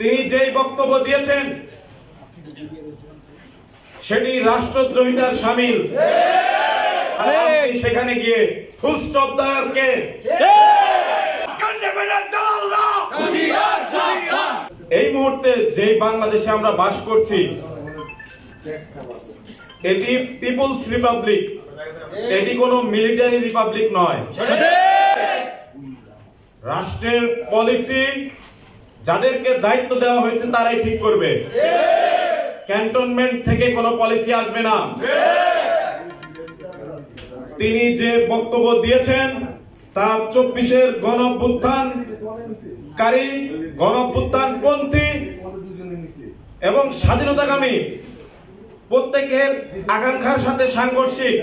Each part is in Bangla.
তিনি যেই বক্তব্য দিয়েছেন সেটি রাষ্ট্রদ্রোহিতার শামিল। আপনি সেখানে গিয়ে ফুল স্টপ দেওয়ার কে? এই মুহূর্তে যে বাংলাদেশে আমরা বাস করছি এটি পিপলস রিপাবলিক, এটি কোনো মিলিটারি রিপাবলিক নয়। রাষ্ট্রের পলিসি যাদেরকে দায়িত্ব দেওয়া হয়েছে তারাই ঠিক করবে। ক্যান্টনমেন্ট থেকে কোনো পলিসি আসবে না। তিনি যে বক্তব্য দিয়েছেন তা 24-এর গণঅভ্যুত্থানকারী, গণঅভ্যুত্থানপন্থী এবং স্বাধীনতাকামী প্রত্যেকের আকাঙ্ক্ষার সাথে সাংঘর্ষিক।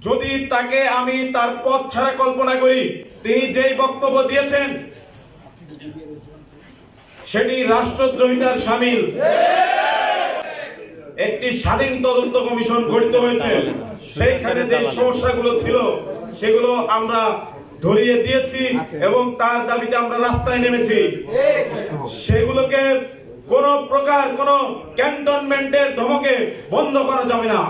যদি তাকে আমি তার পথ ছাড়া কল্পনা করি, তিনি যেই বক্তব্য দিয়েছেন সেটি রাষ্ট্রদ্রোহিতার শামিল। একটি স্বাধীন তদন্ত কমিশন গঠিত হয়েছে, সেইখানে যে সমস্যাগুলো ছিল সেগুলো আমরা ধরিয়ে দিয়েছি এবং তার দাবিতে আমরা রাস্তায় নেমেছি। সেগুলোকে কোন প্রকার কোন ক্যান্টনমেন্টের ধমকে বন্ধ করা যাবে না।